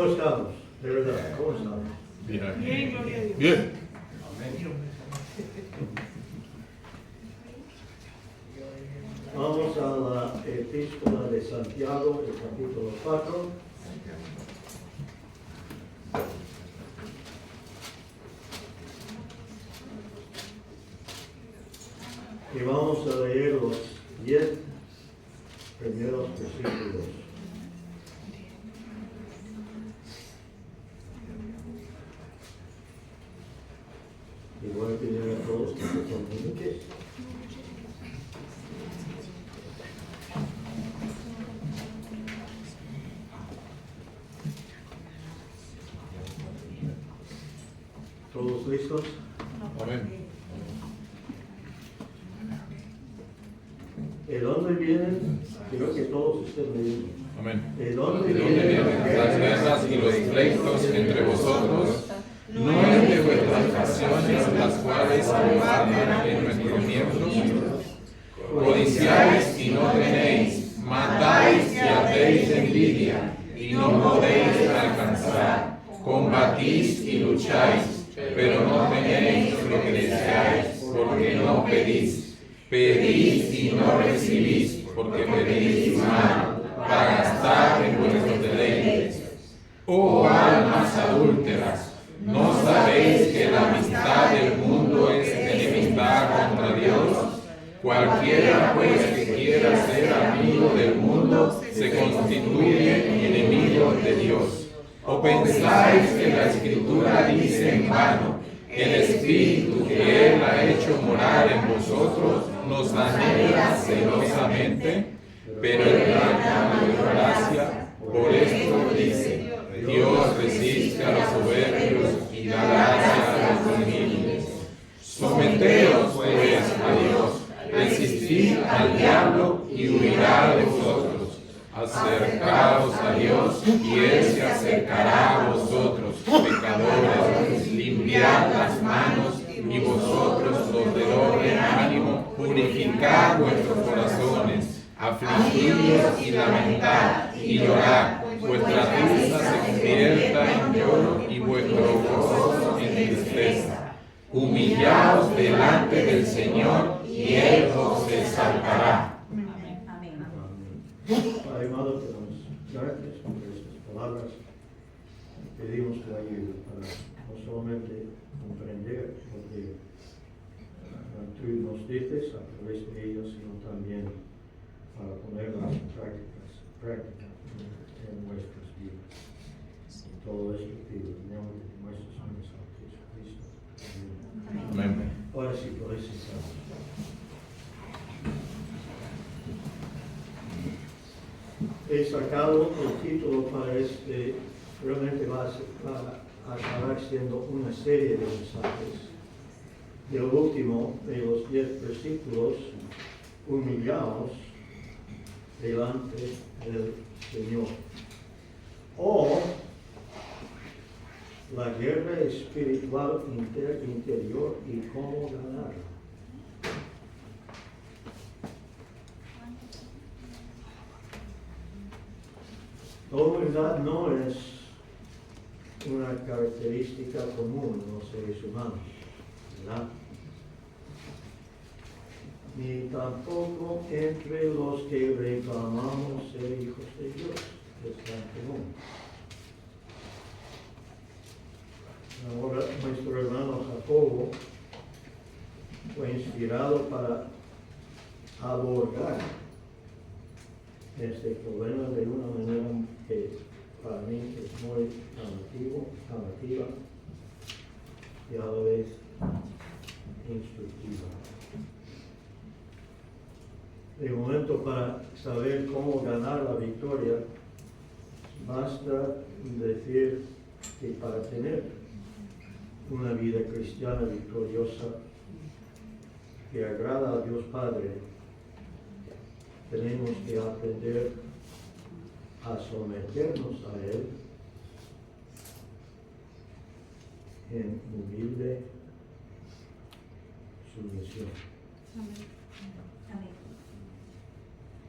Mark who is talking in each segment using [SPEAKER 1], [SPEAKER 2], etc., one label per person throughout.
[SPEAKER 1] ¿Cómo estamos? De verdad, ¿cómo estamos?
[SPEAKER 2] Bien.
[SPEAKER 3] Bien, gloria a Dios.
[SPEAKER 2] Bien.
[SPEAKER 1] Vamos a la epístola de Santiago, el capítulo 4. Y vamos a leer los 10 primeros versículos. Y voy a pedir a todos que se comuniquen. ¿Todos listos?
[SPEAKER 2] Amén.
[SPEAKER 1] ¿De dónde vienen? Creo que todos estén leyendo.
[SPEAKER 2] Amén.
[SPEAKER 1] ¿De dónde
[SPEAKER 2] ¿De dónde
[SPEAKER 1] vienen
[SPEAKER 2] vienen las guerras y los pleitos entre vosotros? ¿No es de vuestras pasiones las cuales combaten en nuestros miembros? Codiciáis y no tenéis, matáis y hacéis envidia, y no podéis alcanzar. Combatís y lucháis, pero no tenéis lo que deseáis, porque no pedís. Pedís y no recibís, porque pedís mal, para gastar en vuestros deleites. Oh almas adúlteras, ¿no sabéis que la amistad del mundo es enemistad contra Dios? Cualquiera pues que quiera ser amigo del mundo se constituye enemigo de Dios. ¿O pensáis que la Escritura dice en vano, el Espíritu que Él ha hecho morar en vosotros nos anhela celosamente? Pero el plano de gracia, por esto dice, Dios resiste a los soberbios y da gracia a los humildes. Someteos pues a Dios, resistid al diablo y huirá de vosotros. Acercaos a Dios y Él se acercará a vosotros, pecadores. Limpiad las manos y vosotros los de doble ánimo, purificad vuestros corazones, afligidos y lamentad y llorad. Vuestra risa se convierta en lloro y vuestro gozo en tristeza. Humillaos delante del Señor y Él os exaltará.
[SPEAKER 1] Padre amado, te damos gracias por estas palabras. Pedimos tu ayuda para no solamente comprender lo que tú nos dices a través de ellas, sino también para ponerlas en práctica en nuestras vidas. Y todo esto pido en nombre de nuestro Señor Jesucristo. Amén.
[SPEAKER 2] Amén.
[SPEAKER 1] Ahora sí, podéis sentarnos. He sacado el título para este, realmente va a acabar siendo una serie de mensajes. El último de los 10 versículos, humillaos delante del Señor. O la guerra espiritual interior y cómo ganarla. La humildad no es una característica común en los seres humanos, ¿verdad? Ni tampoco entre los que reclamamos ser hijos de Dios, es tan común. Ahora, nuestro hermano Jacobo fue inspirado para abordar este problema de una manera que para mí es muy llamativa y a la vez instructiva. De momento, para saber cómo ganar la victoria, basta decir que para tener una vida cristiana victoriosa que agrada a Dios Padre, tenemos que aprender a someternos a Él en humilde sumisión.
[SPEAKER 3] Amén.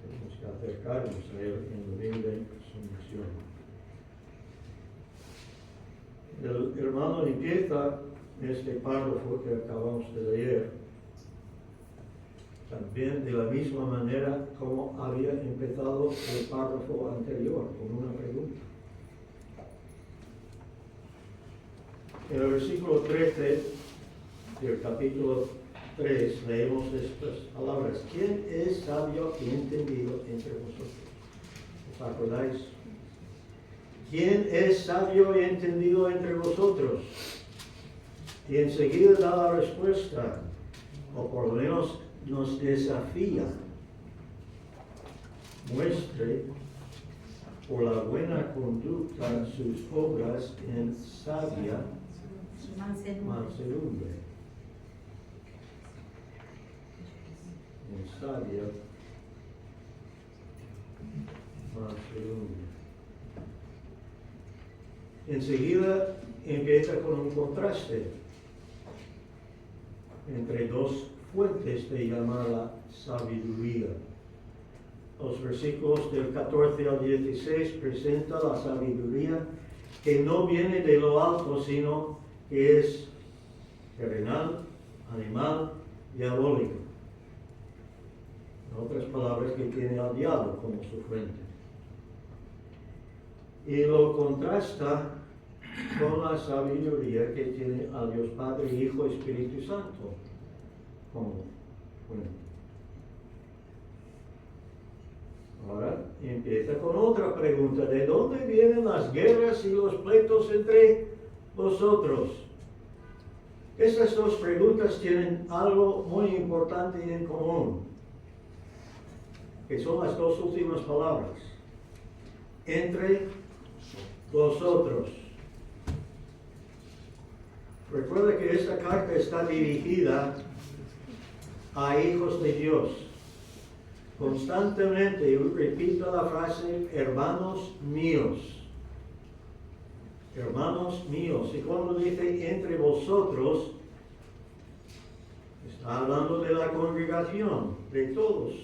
[SPEAKER 1] Tenemos que acercarnos a Él en humilde sumisión. El hermano empieza este párrafo que acabamos de leer también de la misma manera como había empezado el párrafo anterior, con una pregunta. En el versículo 13 del capítulo 3 leemos estas palabras: ¿Quién es sabio y entendido entre vosotros? ¿Os acordáis? ¿Quién es sabio y entendido entre vosotros? Y enseguida da la respuesta, o por lo menos nos desafía: muestre por la buena conducta sus obras en sabia mansedumbre. En sabia mansedumbre. Enseguida empieza con un contraste entre dos fuentes de llamada sabiduría. Los versículos del 14 al 16 presenta la sabiduría que no viene de lo alto, sino que es terrenal, animal, diabólico. En otras palabras, que tiene al diablo como su fuente. Y lo contrasta con la sabiduría que tiene a Dios Padre, Hijo y Espíritu Santo como fuente. Ahora empieza con otra pregunta: ¿de dónde vienen las guerras y los pleitos entre vosotros? Estas dos preguntas tienen algo muy importante en común, que son las dos últimas palabras: entre vosotros. Recuerda que esta carta está dirigida a hijos de Dios. Constantemente repito la frase: hermanos míos. Hermanos míos. Y cuando dice entre vosotros, está hablando de la congregación, de todos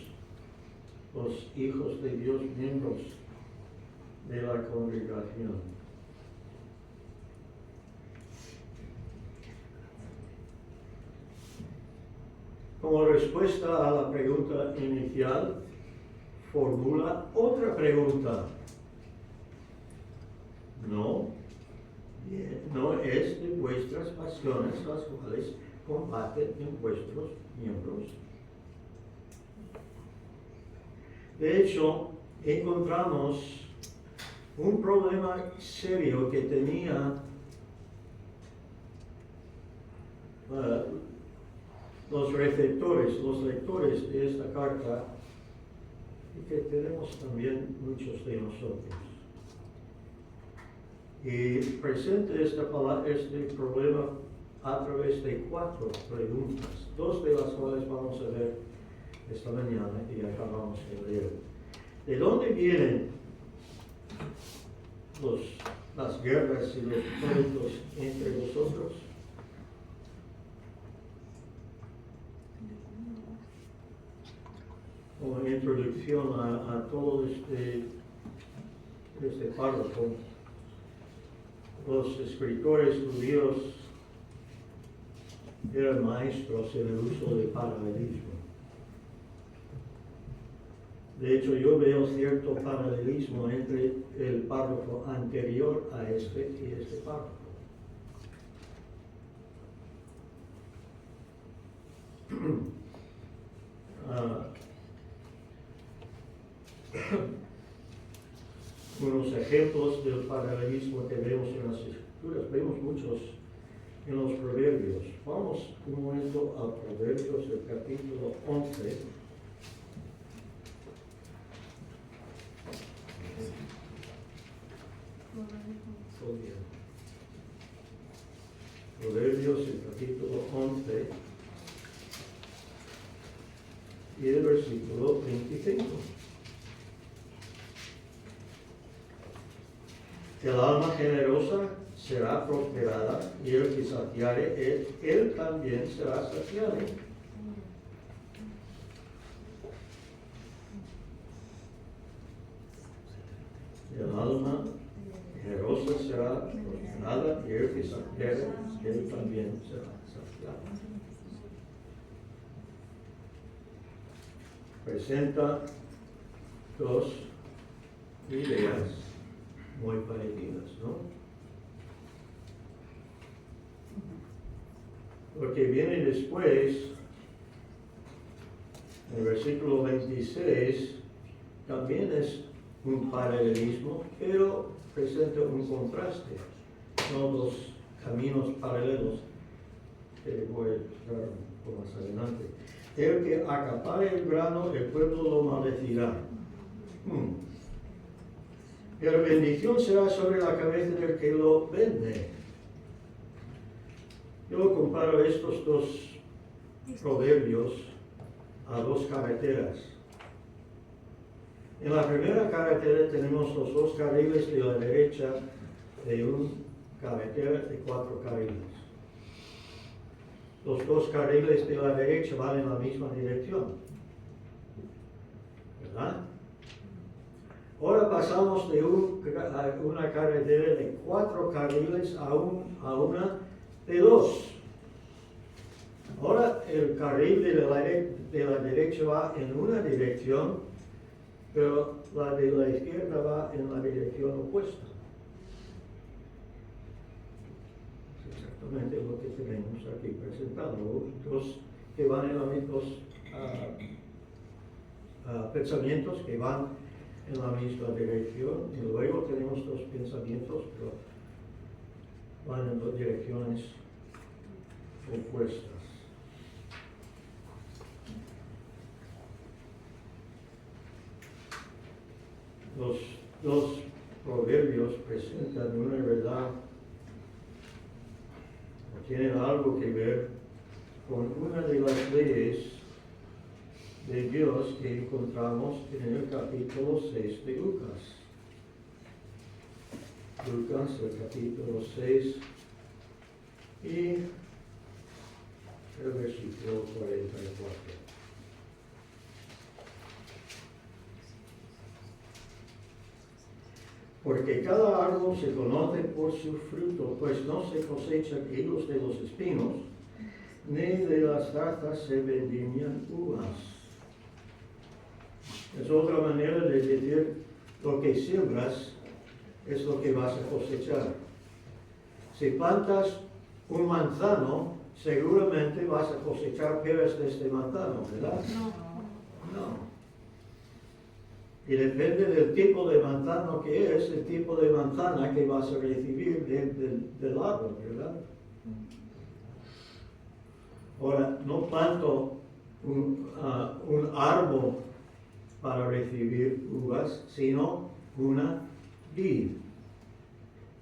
[SPEAKER 1] los hijos de Dios, miembros de la congregación. Como respuesta a la pregunta inicial, formula otra pregunta. No es de vuestras pasiones las cuales combaten en vuestros miembros. De hecho, encontramos un problema serio que tenía los receptores, los lectores de esta carta, y que tenemos también muchos de nosotros. Y presenta este problema a través de 4 preguntas, 2 de las cuales vamos a ver esta mañana y acabamos de leer. ¿De dónde vienen las guerras y los pleitos entre vosotros? Como introducción a todo este párrafo, los escritores judíos eran maestros en el uso de paralelismo. De hecho, yo veo cierto paralelismo entre el párrafo anterior a este y este párrafo. Unos ejemplos del paralelismo que vemos en las Escrituras, vemos muchos en los Proverbios. Vamos un momento a Proverbios, el capítulo 11. Proverbios, el capítulo 11 y el versículo 25. El alma generosa será prosperada, y el que saciare, él también será saciado. El alma generosa será prosperada, y el saciare, él también será saciado. Presenta dos ideas muy parecidas, ¿no? Lo que viene después, en el versículo 26, también es un paralelismo, pero presenta un contraste, no dos caminos paralelos que voy a explicar un poco más adelante. El que acapare el grano, el pueblo lo maldecirá. Pero bendición será sobre la cabeza del que lo vende. Yo comparo estos dos proverbios a dos carreteras. En la primera carretera tenemos los dos carriles de la derecha de una carretera de 4 carriles. Los dos carriles de la derecha van en la misma dirección, ¿verdad? Ahora pasamos de una carretera de 4 carriles a una de 2. Ahora el carril de la derecha va en una dirección, pero la de la izquierda va en la dirección opuesta. Es exactamente lo que tenemos aquí presentado. Dos que van en los mismos pensamientos que van en la misma dirección, y luego tenemos dos pensamientos, pero van en dos direcciones opuestas. Los dos proverbios presentan una verdad, o tienen algo que ver con una de las leyes de Dios que encontramos en el capítulo 6 de Lucas. Lucas, el capítulo 6 y el versículo 44. Porque cada árbol se conoce por su fruto, pues no se cosechan higos de los espinos, ni de las zarzas se vendimian uvas. Es otra manera de decir, lo que siembras es lo que vas a cosechar. Si plantas un manzano, seguramente vas a cosechar peras de este manzano, ¿verdad? No. Y depende del tipo de manzano que es, el tipo de manzana que vas a recibir del árbol, ¿verdad? Ahora, no planto un árbol para recibir uvas, sino una vid.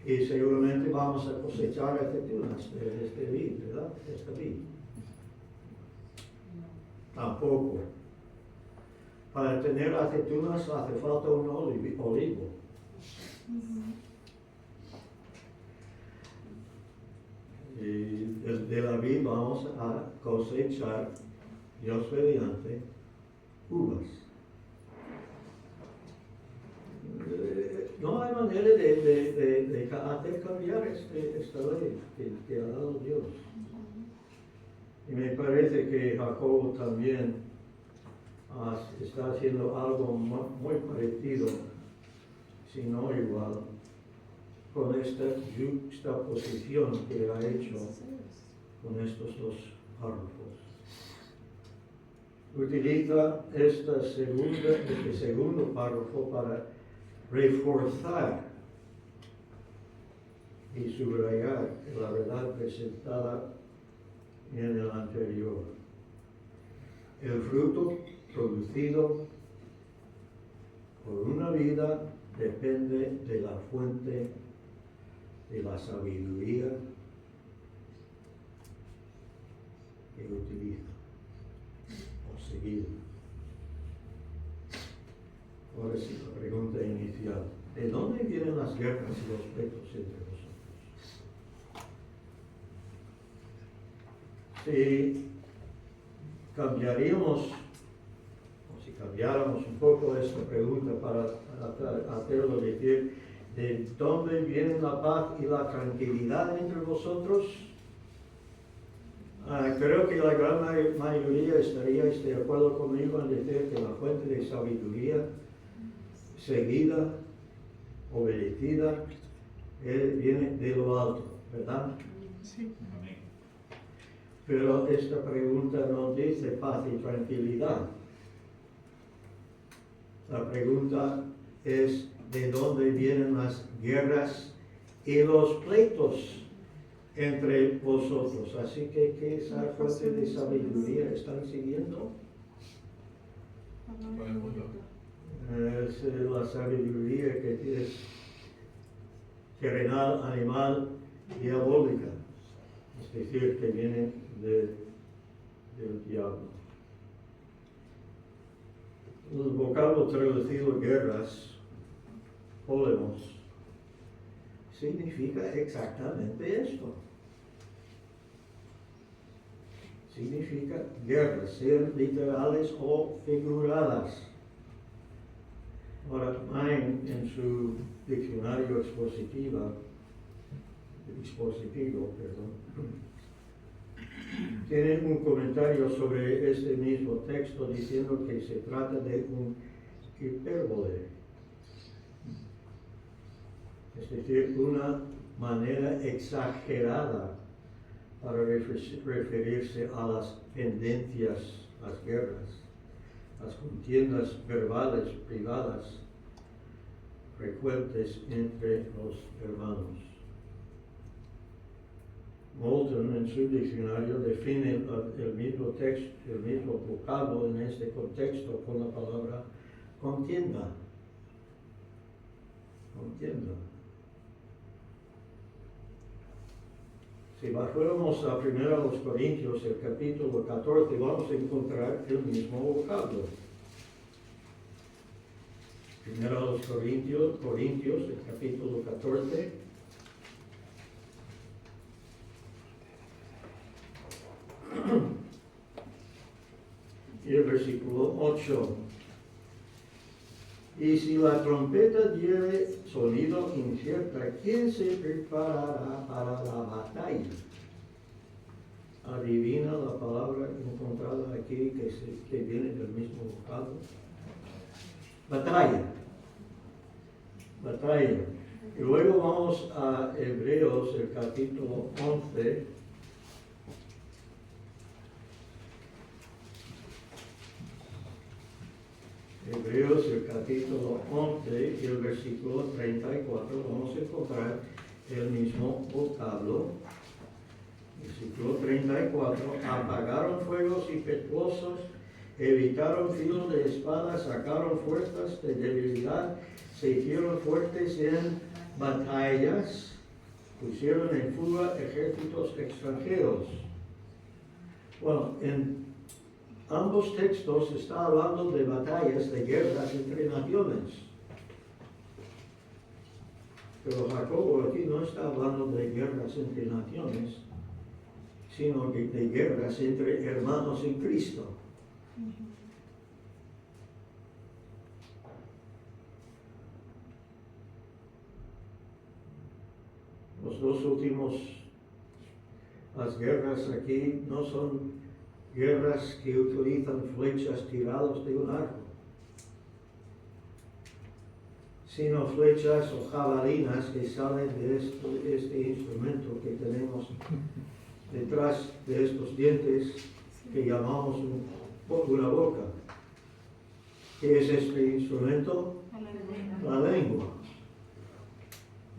[SPEAKER 1] Y seguramente vamos a cosechar aceitunas de este vid, ¿verdad? Esta vid. Tampoco. Para tener aceitunas hace falta un olivo. Y de la vid vamos a cosechar, Dios mediante, uvas. No hay manera de hacer cambiar esta ley que ha dado Dios. Y me parece que Jacobo también está haciendo algo muy parecido, si no igual, con esta juxtaposición que ha hecho con estos dos párrafos. Utiliza este segundo párrafo para reforzar y subrayar la verdad presentada en el anterior. El fruto producido por una vida depende de la fuente de la sabiduría que utiliza o seguida. Ahora sí, la pregunta inicial: ¿de dónde vienen las guerras y los pleitos entre vosotros? Si cambiáramos un poco esta pregunta para hacerlo decir, ¿de dónde viene la paz y la tranquilidad entre vosotros? Creo que la gran mayoría estaríais de acuerdo conmigo en decir que la fuente de sabiduría seguida, obedecida, viene de lo alto, ¿verdad?
[SPEAKER 3] Sí.
[SPEAKER 1] Pero esta pregunta no dice paz y tranquilidad. La pregunta es de dónde vienen las guerras y los pleitos entre vosotros. Así que, ¿qué esa fuente de sabiduría están siguiendo? Es la sabiduría que es terrenal, animal, diabólica. Es decir, que viene del diablo. El vocablo traducido guerras, polemos, significa exactamente esto. Significa guerras, sean literales o figuradas. Ahora, Main, en su diccionario expositivo, tiene un comentario sobre este mismo texto diciendo que se trata de un hipérbole, es decir, una manera exagerada para referirse a las pendencias, las guerras, las contiendas verbales privadas frecuentes entre los hermanos. Moulton en su diccionario define el mismo texto, el mismo vocablo en este contexto con la palabra contienda. Contienda. Si fuéramos a 1 Corintios, el capítulo 14, vamos a encontrar el mismo vocablo. 1 Corintios, el capítulo 14. Y el versículo 8. Y si la trompeta diere sonido incierta, ¿quién se preparará para la batalla? Adivina la palabra encontrada aquí que viene del mismo vocablo. Batalla. Batalla. Y luego vamos a Hebreos, el capítulo 11. Hebreos, el capítulo 11 y el versículo 34, vamos a encontrar el mismo vocablo. Versículo 34, apagaron fuegos impetuosos, evitaron filos de espada, sacaron fuerzas de debilidad, se hicieron fuertes en batallas, pusieron en fuga ejércitos extranjeros. Bueno, en ambos textos está hablando de batallas, de guerras entre naciones. Pero Jacobo aquí no está hablando de guerras entre naciones, sino que de guerras entre hermanos en Cristo. Los dos últimos, las guerras aquí no son guerras que utilizan flechas tiradas de un arco, sino flechas o jabalinas que salen de este instrumento que tenemos detrás de estos dientes que llamamos una boca. ¿Qué es este instrumento? La lengua.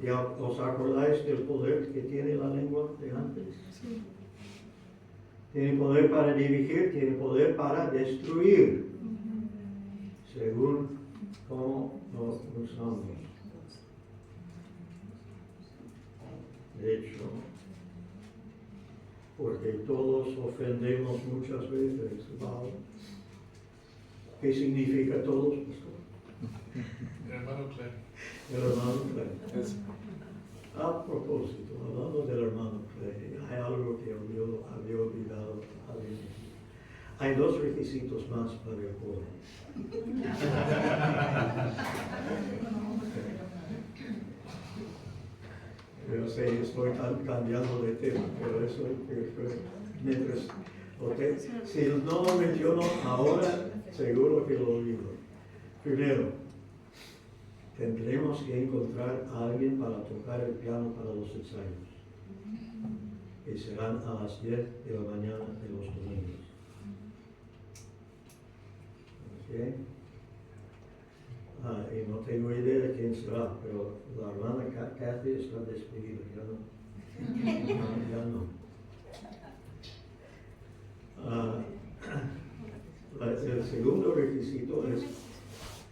[SPEAKER 1] ¿Ya os acordáis del poder que tiene la lengua de antes?
[SPEAKER 3] Sí.
[SPEAKER 1] Tiene poder para dirigir, tiene poder para destruir, según cómo nos usamos. De hecho, porque todos ofendemos muchas veces, ¿vale? ¿Qué significa todos, pastor?
[SPEAKER 2] Hermano Clay.
[SPEAKER 1] El hermano Clay. A propósito, hablando del hermano Clay, hay algo que había olvidado al inicio. Hay dos requisitos más para el coro. Yo sé, estoy cambiando de tema, pero eso mientras, si no lo menciono ahora, seguro que lo olvido. Primero, tendremos que encontrar a alguien para tocar el piano para los ensayos, que serán a las 10 de la mañana de los domingos. ¿Okay? Y no tengo idea de quién será, pero la hermana Kathy está despedida, ya no. El segundo requisito es,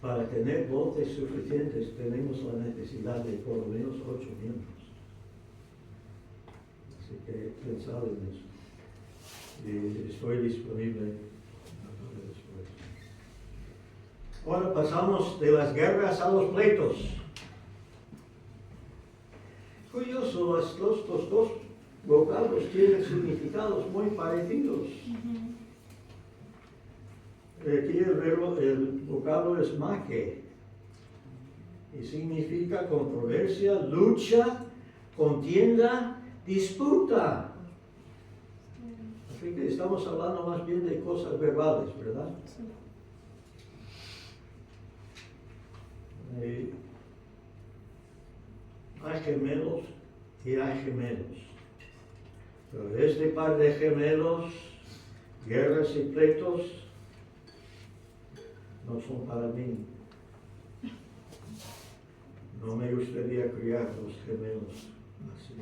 [SPEAKER 1] para tener voces suficientes, tenemos la necesidad de por lo menos 8 miembros. Así que pensad en eso. Y estoy disponible después. Ahora pasamos de las guerras a los pleitos. Curioso, los dos vocablos tienen significados muy parecidos. Aquí el vocablo es maque y significa controversia, lucha, contienda, disputa. Así que estamos hablando más bien de cosas verbales, ¿verdad? Hay gemelos y hay gemelos. Pero este par de gemelos, guerras y pleitos, no son para mí. No me gustaría criar los gemelos así.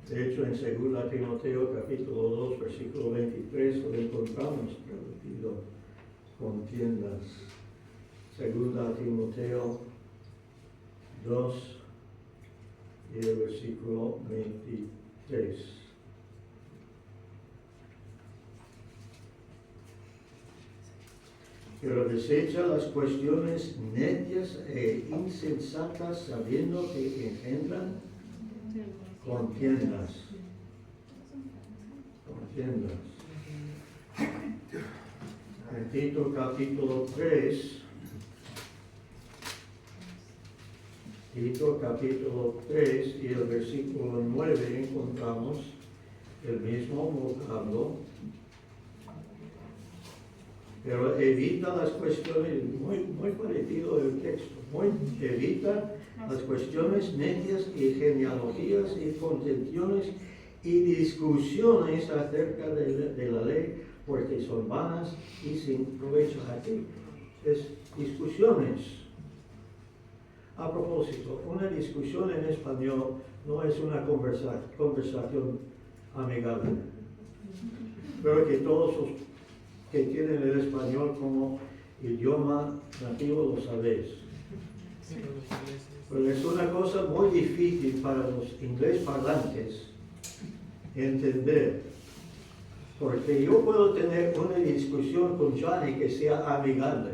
[SPEAKER 1] De hecho, en 2 Timoteo capítulo 2, versículo 23, lo encontramos traducido contiendas. 2 Timoteo 2 y el versículo 23. Pero desecha las cuestiones necias e insensatas, sabiendo que engendran contiendas. En Tito capítulo 3, y el versículo 9 encontramos el mismo vocablo, pero evita las cuestiones, muy parecido el texto, evita las cuestiones necias y genealogías y contenciones y discusiones acerca de la ley, porque son vanas y sin provecho. Aquí es discusiones. A propósito, una discusión en español no es una conversación amigable, pero que todos los que tienen el español como idioma nativo lo sabéis. Pero es una cosa muy difícil para los inglés parlantes entender, porque yo puedo tener una discusión con Johnny que sea amigable.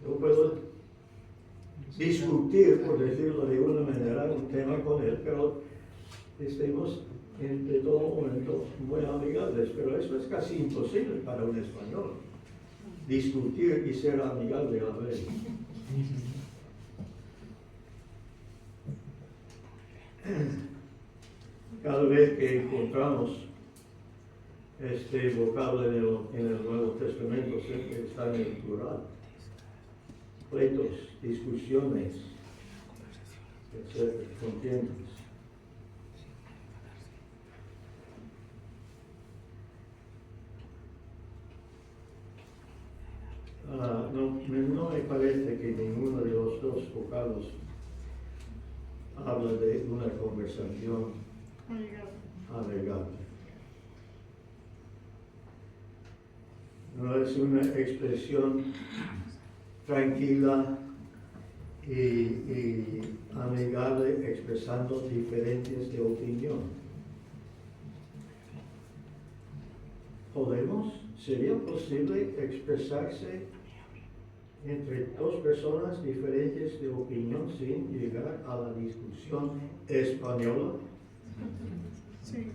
[SPEAKER 1] Yo puedo discutir, por decirlo de una manera, un tema con él, pero estemos de todo momento muy amigables, pero eso es casi imposible para un español, discutir y ser amigable a la vez. Cada vez que encontramos este vocablo en el Nuevo Testamento, siempre está en el plural. Pleitos, discusiones, etc., contiendas. No me parece que ninguno de los dos vocablos habla de una conversación amigable. No es una expresión tranquila y amigable expresando diferencias de opinión. ¿Sería posible expresarse entre dos personas diferentes de opinión sin llegar a la discusión española?
[SPEAKER 3] Sí.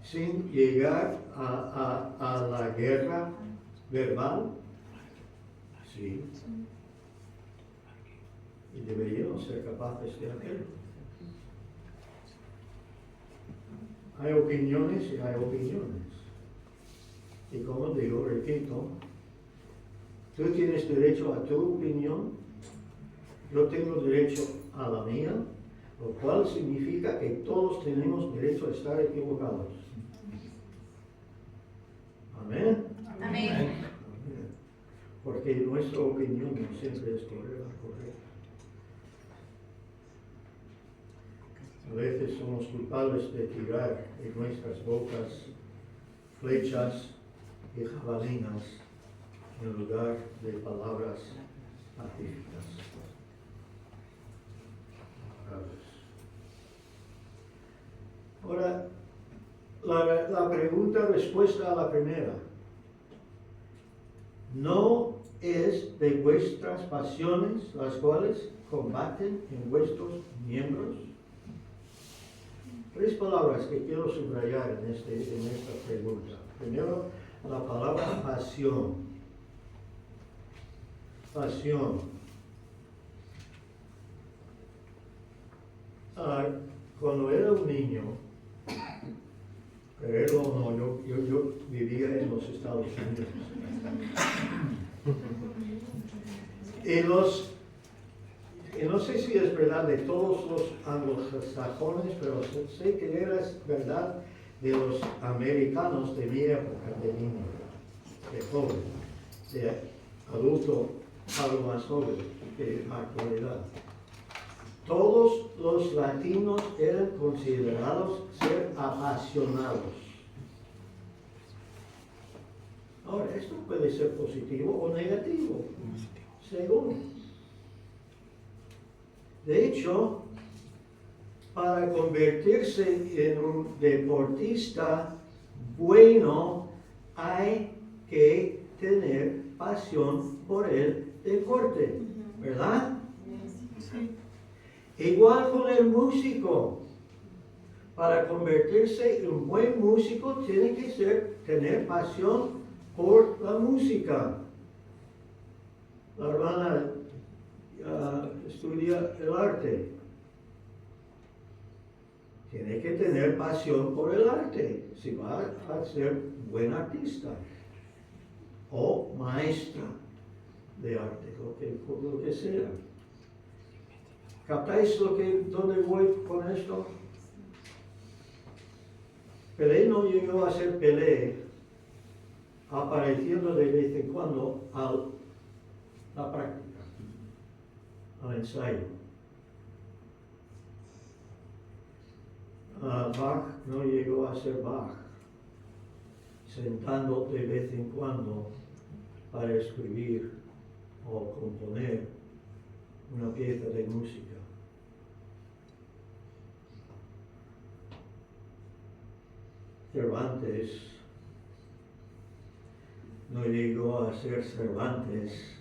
[SPEAKER 1] Sin llegar a la guerra verbal, sí, y deberíamos ser capaces de hacerlo. Hay opiniones y hay opiniones. Y como digo, repito, tú tienes derecho a tu opinión, yo tengo derecho a la mía, lo cual significa que todos tenemos derecho a estar equivocados. Amén.
[SPEAKER 4] Amén.
[SPEAKER 1] Amén. Porque nuestra opinión no siempre es correcta. A veces somos culpables de tirar en nuestras bocas flechas y jabalinas en lugar de palabras pacíficas. Ahora, la respuesta a la primera. No es de vuestras pasiones las cuales combaten en vuestros miembros. 3 palabras que quiero subrayar en esta pregunta. Primero, la palabra pasión. Pasión. Cuando era un niño, pero no, yo vivía en los Estados Unidos. Y no sé si es verdad de todos los anglosajones, pero sé que era verdad de los americanos de mi época, de niño, de joven, de adulto, algo más joven que en la actualidad. Todos los latinos eran considerados ser apasionados. Ahora, esto puede ser positivo o negativo, según. De hecho, para convertirse en un deportista bueno, hay que tener pasión por el deporte, ¿verdad?
[SPEAKER 3] Sí.
[SPEAKER 1] Igual con el músico. Para convertirse en un buen músico tiene que tener pasión por la música. La hermana estudia el arte. Tiene que tener pasión por el arte si va a ser buen artista o maestra de arte, lo que sea. ¿Captáis dónde voy con esto? Pelé no llegó a ser Pelé, apareciendo de vez en cuando a la práctica, al ensayo. Bach no llegó a ser Bach, sentando de vez en cuando para escribir o componer una pieza de música. Cervantes no llegó a ser Cervantes,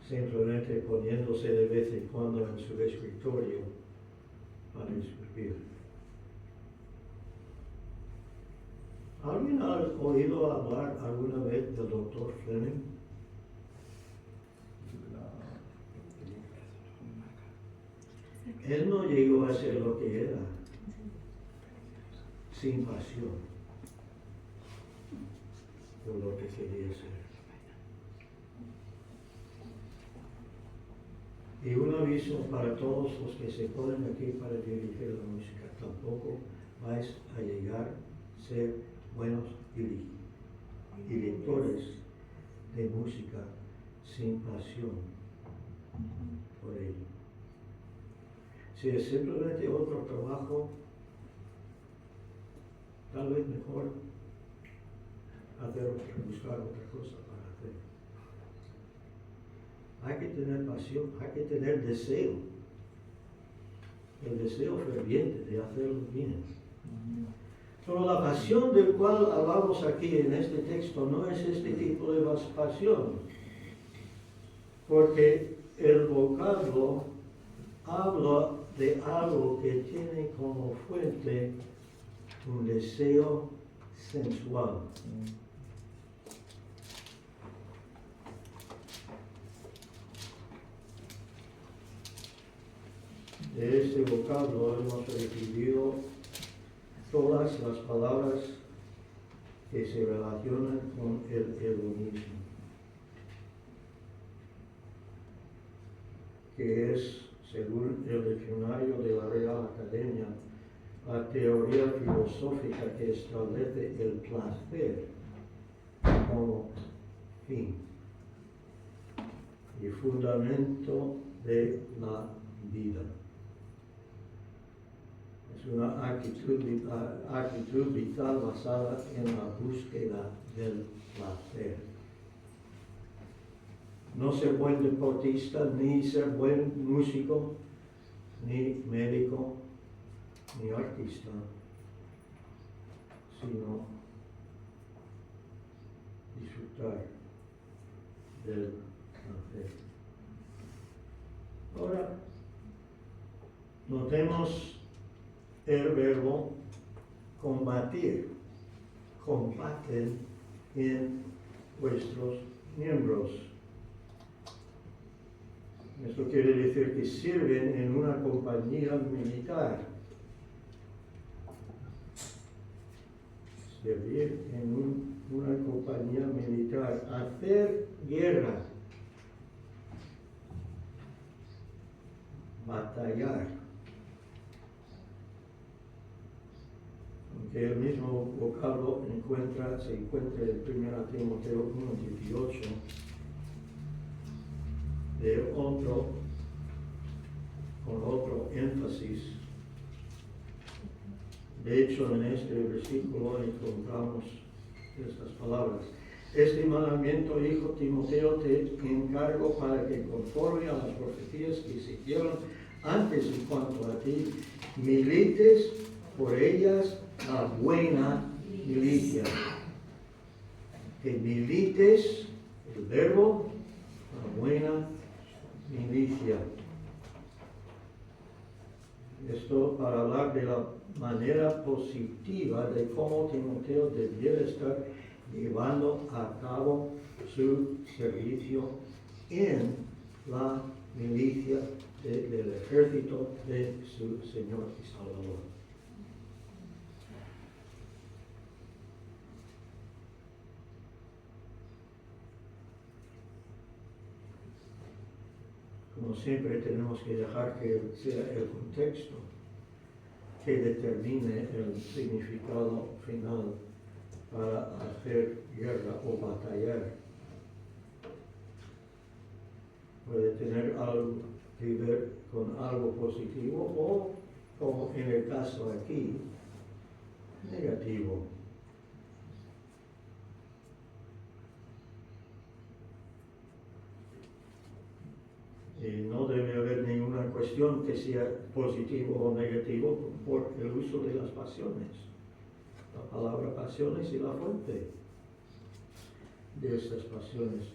[SPEAKER 1] simplemente poniéndose de vez en cuando en su escritorio para escribir. ¿Alguien ha oído hablar alguna vez del Dr. Fleming? Él no llegó a ser lo que era, sin pasión por lo que quería ser. Y un aviso para todos los que se ponen aquí para dirigir la música: tampoco vais a llegar a ser buenos directores de música sin pasión por ello. Si es simplemente otro trabajo, tal vez mejor buscar otra cosa para hacer. Hay que tener pasión, hay que tener deseo, el deseo ferviente de hacerlo bien. Pero la pasión del cual hablamos aquí en este texto no es este tipo de pasión, porque el vocablo habla de algo que tiene como fuente un deseo sensual. de este vocablo hemos recibido todas las palabras que se relacionan con el hedonismo, que es, según el diccionario de la Real Academia, la teoría filosófica que establece el placer como fin y fundamento de la vida. Es una actitud vital basada en la búsqueda del placer. No ser buen deportista, ni ser buen músico, ni médico, ni artista, sino disfrutar del placer. Ahora, notemos el verbo combatir. Combaten en vuestros miembros. Esto quiere decir que sirven en una compañía militar. Servir en una compañía militar. Hacer guerra. Batallar. Aunque el mismo vocablo se encuentra en 1 Timoteo 1:18, con otro énfasis. De hecho, en este versículo encontramos estas palabras. Este mandamiento, hijo Timoteo, te encargo para que conforme a las profecías que se hicieron antes en cuanto a ti, milites por ellas la buena milicia. Que milites, el verbo, la buena milicia. Esto para hablar de la manera positiva de cómo Timoteo debiera estar llevando a cabo su servicio en la milicia del ejército de su Señor y Salvador. Como siempre, tenemos que dejar que sea el contexto que determine el significado final para hacer guerra o batallar. Puede tener algo que ver con algo positivo o, como en el caso aquí, negativo. Y no debe haber ninguna cuestión que sea positivo o negativo por el uso de las pasiones. La palabra pasiones y la fuente de estas pasiones.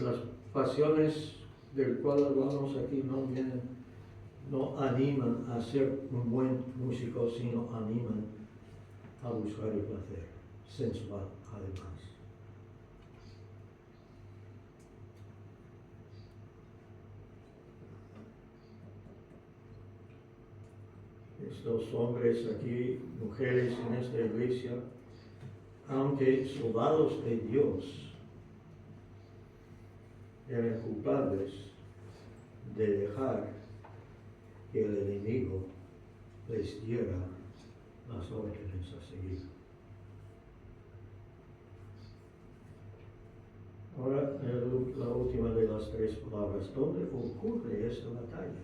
[SPEAKER 1] Las pasiones del cual hablamos aquí no animan a ser un buen músico, sino animan a buscar el placer sensual además. Estos hombres aquí, mujeres en esta iglesia, aunque soldados de Dios, eran culpables de dejar que el enemigo les diera las órdenes a seguir. Ahora, la última de las tres palabras. ¿Dónde ocurre esta batalla?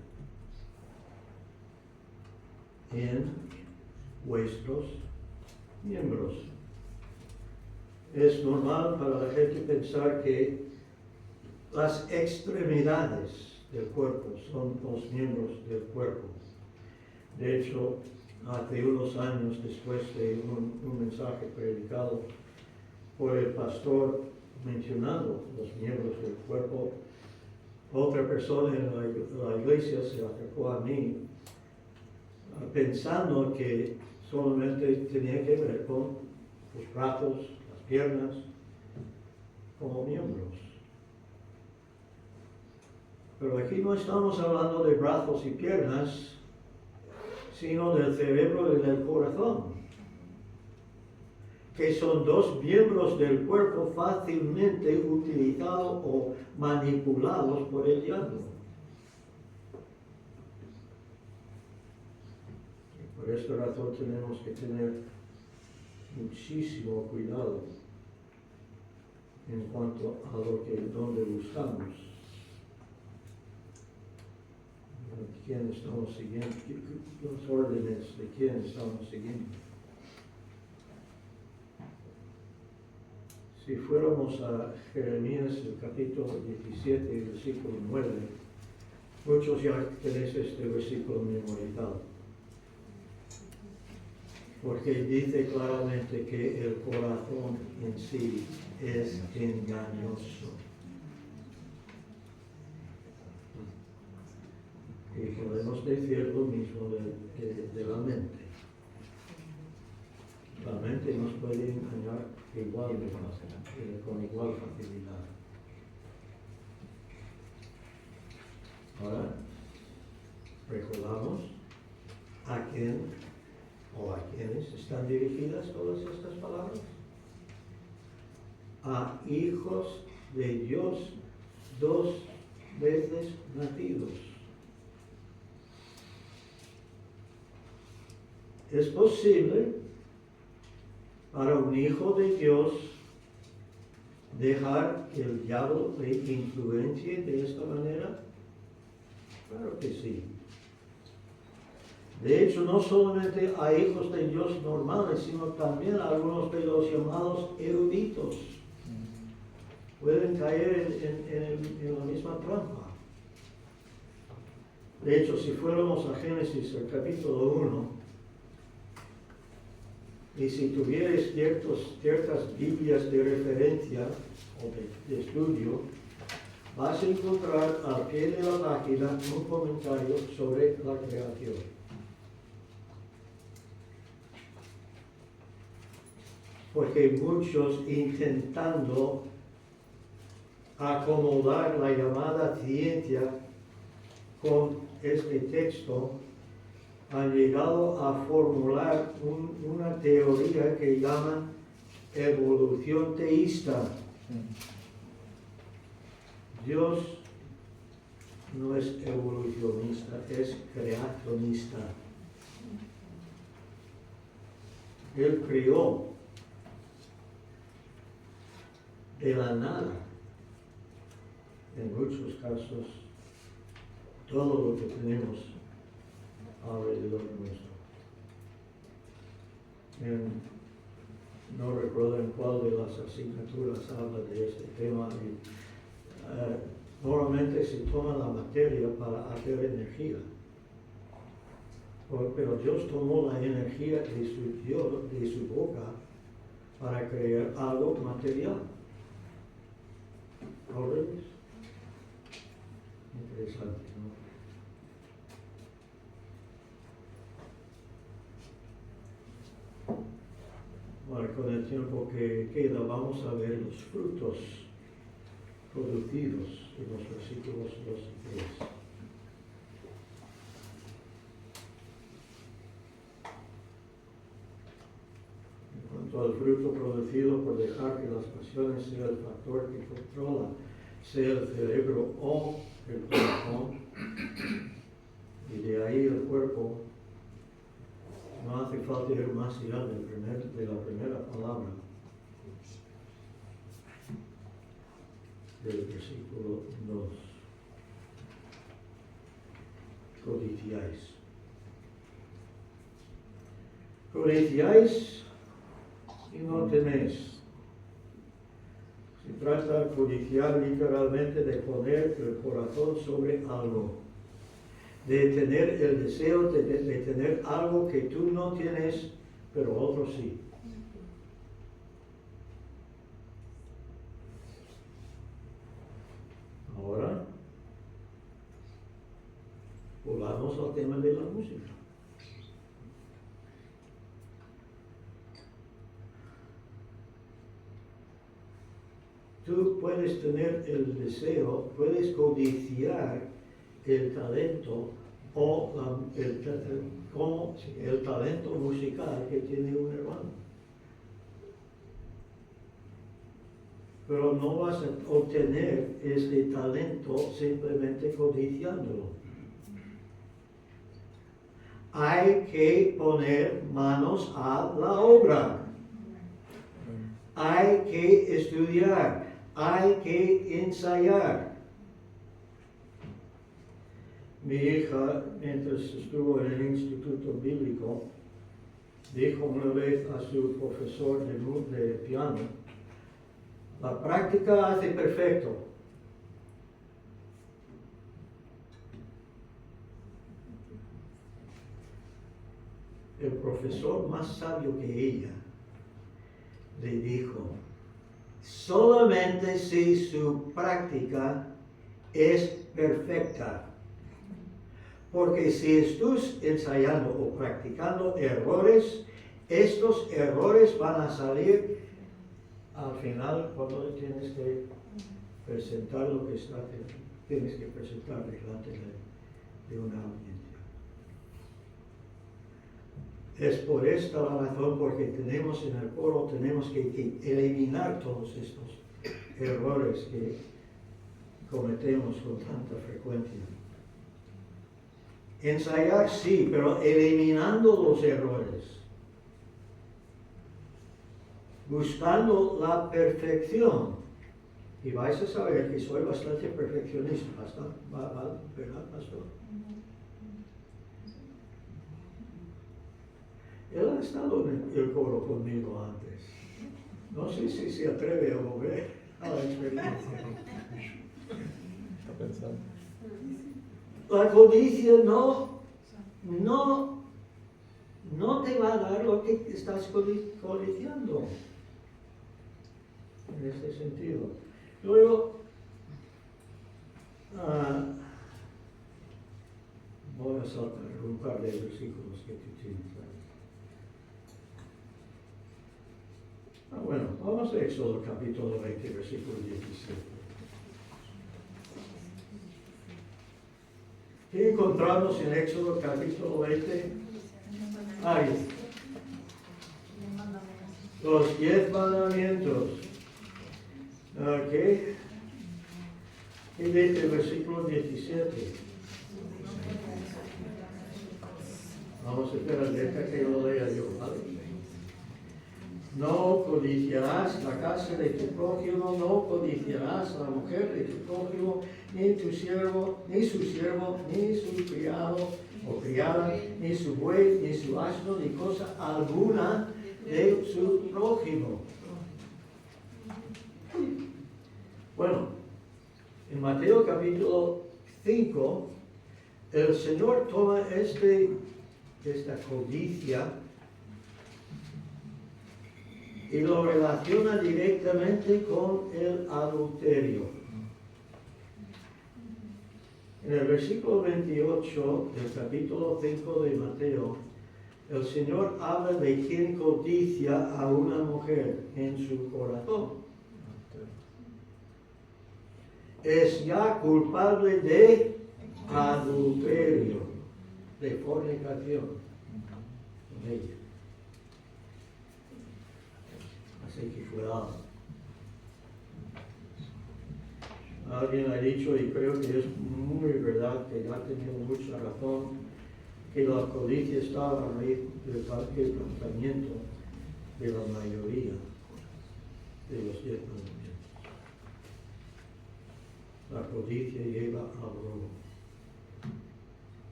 [SPEAKER 1] En vuestros miembros. Es normal para la gente pensar que las extremidades del cuerpo son los miembros del cuerpo. De hecho, hace unos años, después de un mensaje predicado por el pastor mencionando los miembros del cuerpo, otra persona en la iglesia se acercó a mí pensando que solamente tenía que ver con los brazos, las piernas, como miembros. Pero aquí no estamos hablando de brazos y piernas, sino del cerebro y del corazón, que son dos miembros del cuerpo fácilmente utilizados o manipulados por el diablo. Y por esta razón tenemos que tener muchísimo cuidado en cuanto a donde buscamos. ¿Quién estamos siguiendo? Los órdenes de quién estamos siguiendo. Si fuéramos a Jeremías, el capítulo 17, versículo 9, muchos ya tenéis este versículo memorizado. Porque dice claramente que el corazón en sí es engañoso. Y podemos decir lo mismo de la mente. La mente nos puede engañar con igual facilidad. Ahora, recordamos a quién o a quiénes están dirigidas todas estas palabras. A hijos de Dios 2 veces nacidos. ¿Es posible para un hijo de Dios dejar que el diablo le influencie de esta manera? Claro que sí. De hecho, no solamente a hijos de Dios normales, sino también a algunos de los llamados eruditos. Pueden caer en la misma trampa. De hecho, si fuéramos a Génesis, el capítulo 1, y si tuvierais ciertas Biblias de referencia o de estudio, vas a encontrar al pie de la página un comentario sobre la creación. Porque muchos, intentando acomodar la llamada ciencia con este texto, han llegado a formular una teoría que llaman evolución teísta. Dios no es evolucionista, es creacionista. Él creó de la nada, en muchos casos, todo lo que tenemos alrededor nuestro. No recuerdo en cuál de las asignaturas habla de este tema. Normalmente se toma la materia para hacer energía. Pero Dios tomó la energía de su boca para crear algo material. ¿Al revés? Interesante, ¿no? Ahora, con el tiempo que queda, vamos a ver los frutos producidos en los versículos 2 y 3. En cuanto al fruto producido por dejar que las pasiones sea el factor que controla, sea el cerebro o el corazón, y de ahí el cuerpo, no hace falta ir más allá de la primera palabra del versículo 2. Codiciáis. Codiciáis y no tenéis. Se trata de codiciar literalmente de poner el corazón sobre algo, de tener el deseo de tener algo que tú no tienes, pero otros sí. Ahora, volvamos al tema de la música. tú puedes tener el deseo, puedes codiciar el talento o el talento musical que tiene un hermano. Pero no vas a obtener este talento simplemente codiciándolo. Hay que poner manos a la obra. Hay que estudiar. Hay que ensayar. Mi hija, mientras estuvo en el instituto bíblico, dijo una vez a su profesor de piano: la práctica hace perfecto. El profesor más sabio que ella le dijo: solamente si su práctica es perfecta. Porque si estás ensayando o practicando errores, estos errores van a salir al final cuando tienes que presentar lo que tienes que presentar delante de una audiencia. Es por esta razón porque tenemos en el coro, tenemos que eliminar todos estos errores que cometemos con tanta frecuencia. Ensayar sí, pero eliminando los errores. Buscando la perfección. Y vais a saber que soy bastante perfeccionista, ¿verdad, pastor? Él ha estado en el coro conmigo antes. No sé si se atreve a volver a la experiencia.
[SPEAKER 2] Está pensando.
[SPEAKER 1] La codicia no te va a dar lo que estás codiciando. En este sentido. Luego, voy a saltar un par de versículos que tú tienes. Bueno, vamos a Éxodo capítulo 20, versículo 17. ¿Qué encontramos en Éxodo capítulo 20? Ahí. Los 10 mandamientos. ¿Qué dice el versículo 17? Vamos a esperar, deja que lo lea yo, ¿vale? No codiciarás la casa de tu prójimo, no codiciarás la mujer de tu prójimo, ni tu siervo, ni su siervo, ni su criado o criada, ni su buey, ni su asno, ni cosa alguna de su prójimo. Bueno, en Mateo capítulo 5, el Señor toma esta codicia y lo relaciona directamente con el adulterio. En el versículo 28 del capítulo 5 de Mateo, el Señor habla de quien codicia a una mujer en su corazón. Es ya culpable de adulterio, de fornicación con ella. Así que cuidado. Alguien ha dicho, y creo que es muy verdad, que ha tenido mucha razón, que la codicia está a la raíz del quebrantamiento de la mayoría de los 10 mandamientos. La codicia lleva al robo,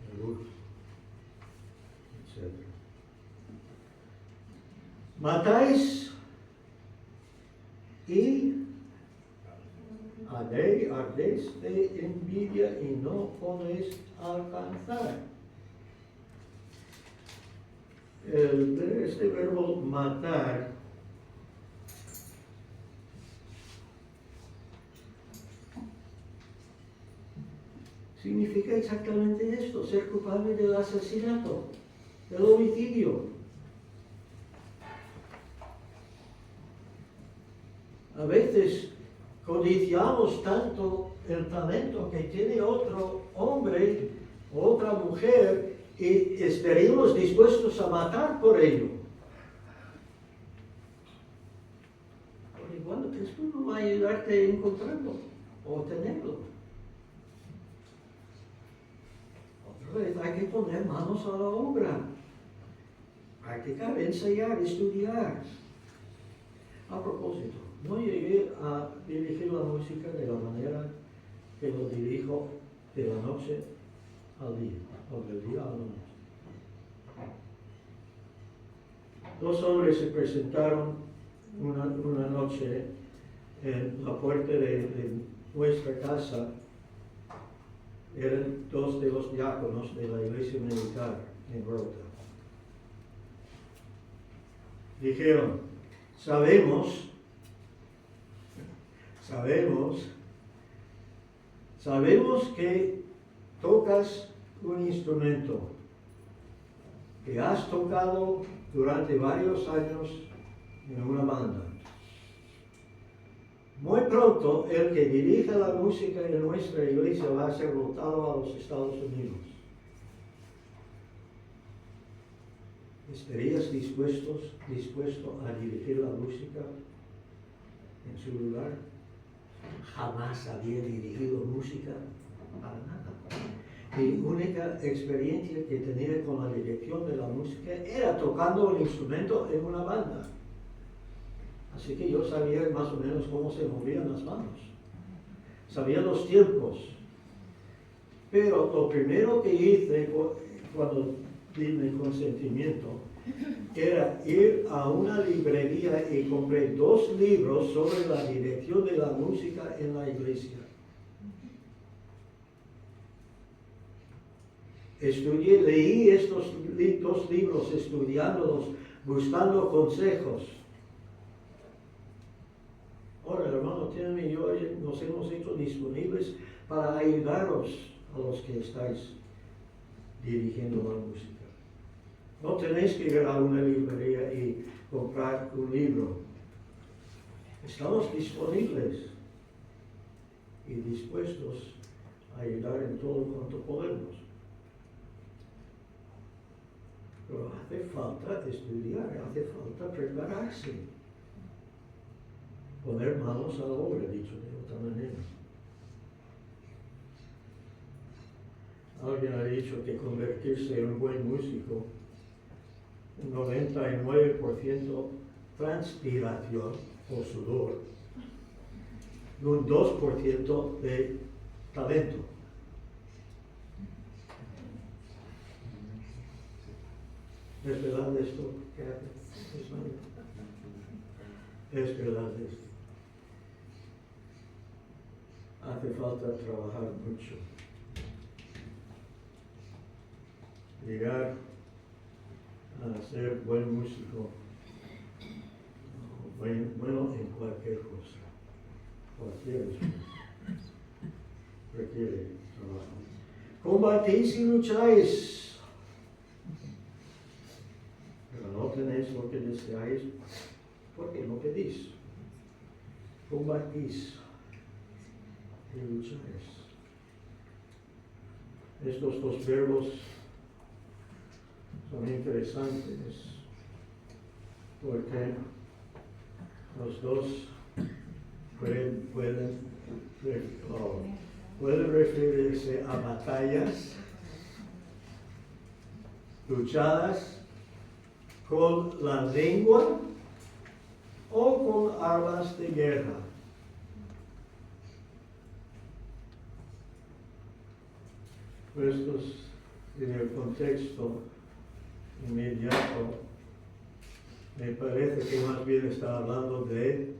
[SPEAKER 1] al hurto, etc. Matáis y ardéis de envidia y no podéis alcanzar. Este verbo matar significa exactamente esto: ser culpable del asesinato, del homicidio. A veces codiciamos tanto el talento que tiene otro hombre o otra mujer y estaríamos dispuestos a matar por ello. Porque bueno, esto no va a ayudarte a encontrarlo o tenerlo. Otra vez hay que poner manos a la obra. Practicar, ensayar, estudiar. A propósito, no llegué a dirigir la música de la manera que lo dirijo de la noche al día, o del día a la noche. Dos hombres se presentaron una noche en la puerta de nuestra casa. Eran dos de los diáconos de la iglesia militar en Rota. Dijeron, sabemos que tocas un instrumento, que has tocado durante varios años en una banda. Muy pronto el que dirige la música en nuestra iglesia va a ser votado a los Estados Unidos. ¿Estarías dispuesto a dirigir la música en su lugar? Jamás había dirigido música para nada. Mi única experiencia que tenía con la dirección de la música era tocando un instrumento en una banda. Así que yo sabía más o menos cómo se movían las manos. Sabía los tiempos. Pero lo primero que hice cuando di mi consentimiento era ir a una librería y compré 2 libros sobre la dirección de la música en la iglesia. Leí estos 2 libros, estudiándolos, buscando consejos. Ahora, hermano Tim y yo nos hemos hecho disponibles para ayudaros a los que estáis dirigiendo la música. No tenéis que ir a una librería y comprar un libro. Estamos disponibles y dispuestos a ayudar en todo cuanto podemos. Pero hace falta estudiar, hace falta prepararse. Poner manos a la obra, dicho de otra manera. Alguien ha dicho que convertirse en un buen músico, 99% transpiración o sudor, un 2% de talento. ¿Es verdad esto que hace? Es verdad esto. Hace falta trabajar mucho. Llegar a ser buen músico, bueno en cualquier cosa, requiere trabajo. Combatís y lucháis, pero no tenéis lo que deseáis porque no pedís. Combatís y lucháis. Estos 2 verbos son interesantes porque los dos pueden referirse a batallas luchadas con la lengua o con armas de guerra. Estos en el contexto inmediato, me parece que más bien está hablando de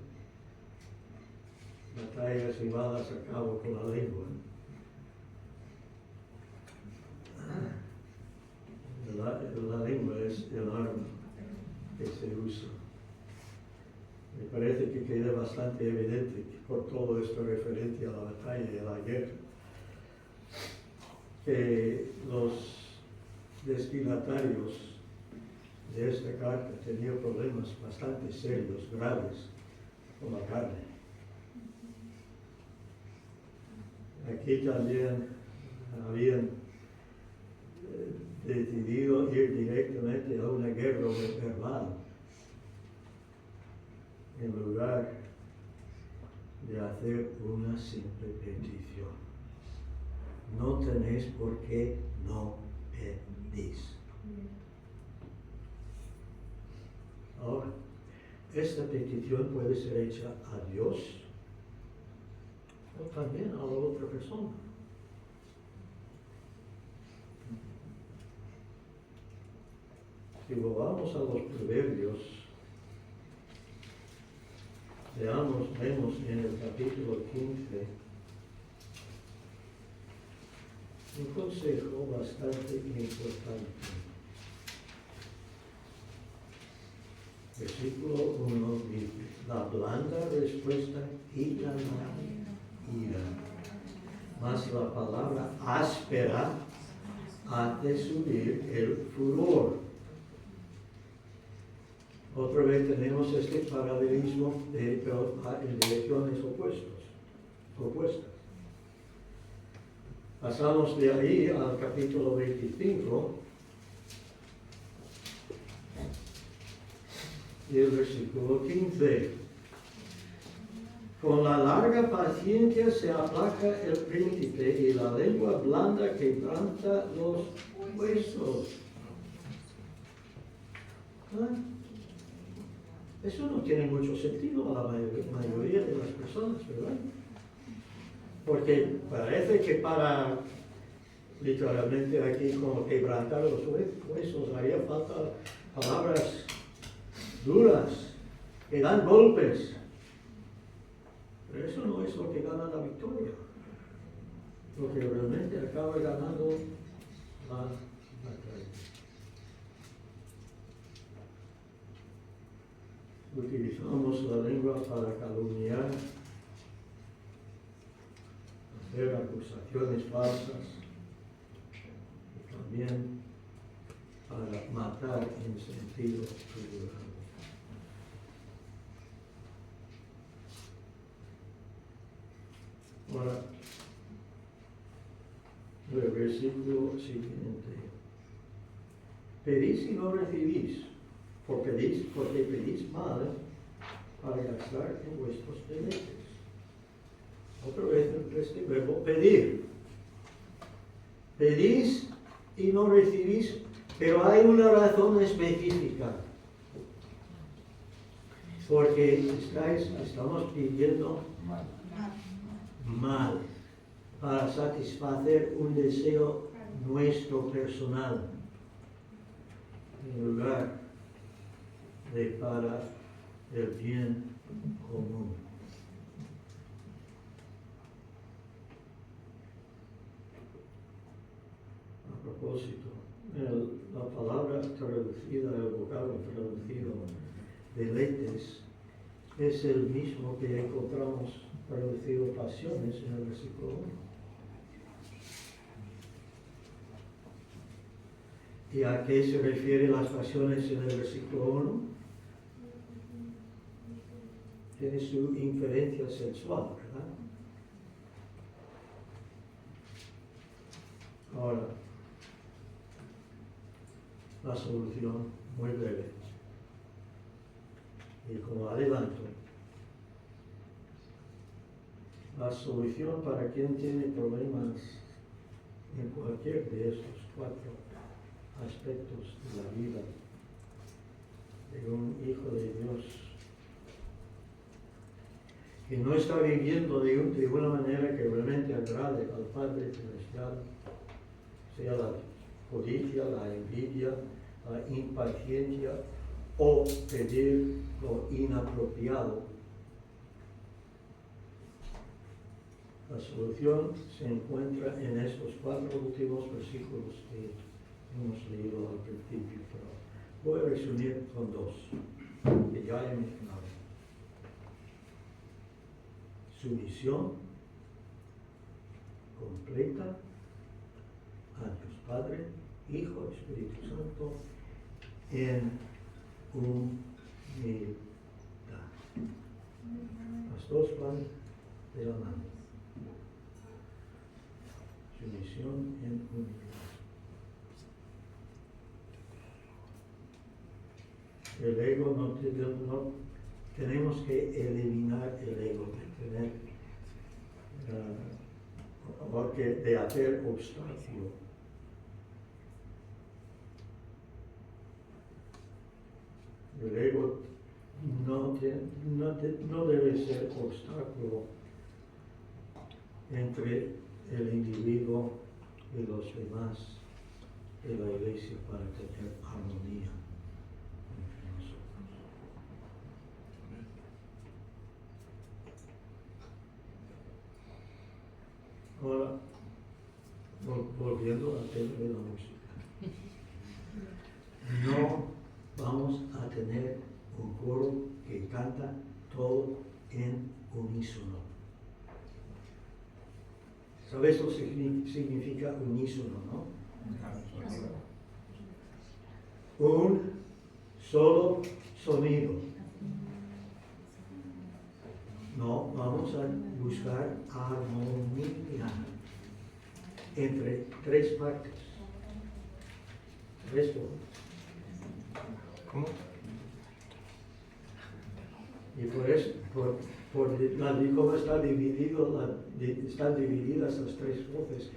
[SPEAKER 1] batallas llevadas a cabo con la lengua. La lengua es el arma que se usa. Me parece que queda bastante evidente por todo esto referente a la batalla y a la guerra, que los destinatarios de esta carta tenían problemas bastante serios, graves, con la carne. aquí también habían decidido ir directamente a una guerra verbal en lugar de hacer una simple petición. No tenéis por qué no pedís. Ahora, esta petición puede ser hecha a Dios o también a la otra persona. Si volvamos a los proverbios, vemos en el capítulo 15 un consejo bastante importante. Versículo 1 dice: la blanda respuesta quita la ira, mas la palabra áspera hace subir el furor. Otra vez tenemos este paralelismo pero en direcciones opuestas. Pasamos de ahí al capítulo 25 y el versículo 15. Con la larga paciencia se aplaca el príncipe y la lengua blanda quebranta los huesos. ¿Ah? Eso no tiene mucho sentido a la mayoría de las personas, ¿verdad? Porque parece que para literalmente aquí como quebrantar los huesos haría falta palabras duras que dan golpes. Pero eso no es lo que gana la victoria. Lo que realmente acaba ganando la batalla. Utilizamos la lengua para calumniar, hacer acusaciones falsas y también para matar en sentido figurado. Ahora, el versículo siguiente. Pedís y no recibís, porque pedís mal para gastar en vuestros deleites. Otra vez este verbo pedir. Pedís y no recibís, pero hay una razón específica. Porque estamos pidiendo mal para satisfacer un deseo nuestro personal en lugar de para el bien común. A propósito, la palabra traducida, el vocablo traducido deleites es el mismo que encontramos traducido pasiones en el versículo 1. ¿Y a qué se refieren las pasiones en el versículo 1? Tiene su inferencia sexual, ¿verdad? Ahora, la solución muy breve. Y como adelanto, la solución para quien tiene problemas en cualquier de estos 4 aspectos de la vida de un hijo de Dios que no está viviendo de una manera que realmente agrade al Padre Celestial, sea la codicia, la envidia, la impaciencia o pedir lo inapropiado. La solución se encuentra en estos 4 últimos versículos que hemos leído al principio, pero voy a resumir con 2 que ya he mencionado. Sumisión completa a Dios Padre, Hijo, Espíritu Santo, en humildad. Las 2 van de la mano. sumisión en unidad. El ego no tenemos que eliminar el ego, de tener o que de hacer obstáculo. El ego no debe ser obstáculo entre el individuo y los demás de la iglesia para tener armonía entre nosotros. Ahora, volviendo al tema de la música, no vamos a tener un coro que canta todo en unísono. ¿Sabes lo que significa unísono, no? Un solo sonido. No, vamos a buscar armonía entre tres partes. Esto.
[SPEAKER 2] ¿Cómo?
[SPEAKER 1] Y por eso, por cómo están divididas las tres voces,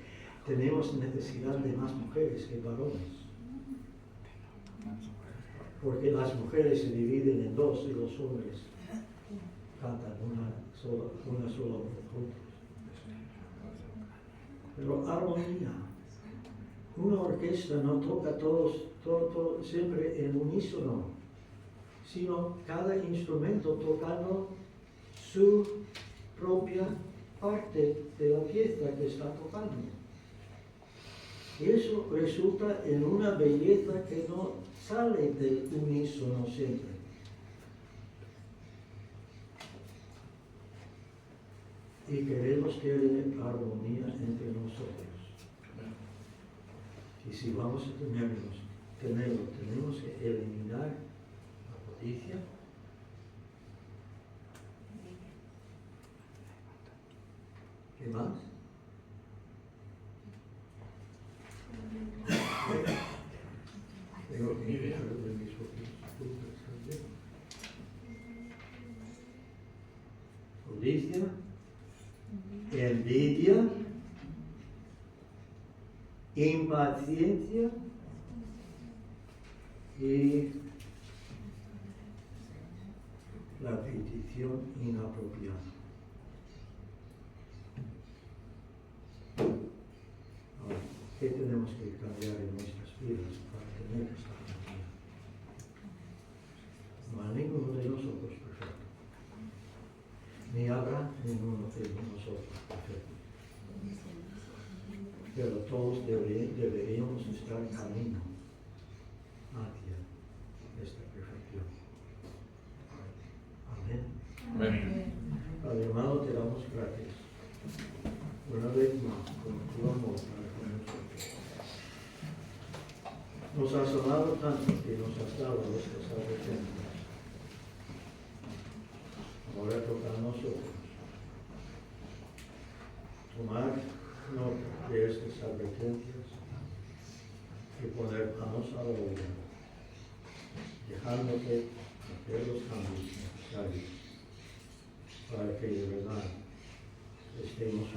[SPEAKER 1] tenemos necesidad de más mujeres que varones. Porque las mujeres se dividen en dos y los hombres cantan una sola voz juntos. Pero armonía. Una orquesta no toca todo siempre en unísono, sino cada instrumento tocando su propia parte de la pieza que está tocando. Y eso resulta en una belleza que no sale del unísono siempre. Y queremos que haya armonía entre nosotros. Y si vamos a tenerlo, tenemos que eliminar la codicia, ¿qué más? Tengo que mirar de mis puntos también. Codicia, envidia, impaciencia y la petición inapropiada. Ahora, ¿qué tenemos que cambiar en nuestras vidas para tener esta armonía? No hay ninguno de nosotros perfecto, ni habrá ninguno de nosotros perfecto. Pero todos deberíamos estar en camino hacia esta perfección. Amén.
[SPEAKER 2] Amén.
[SPEAKER 1] Padre amado, te damos gracias una vez más por tu amor para con nosotros. Nos has amado tanto que nos has dado estas advertencias. Ahora toca a nosotros tomar nota de estas advertencias y poner manos a la obra, dejándote hacer los cambios necesarios para que de verdad estemos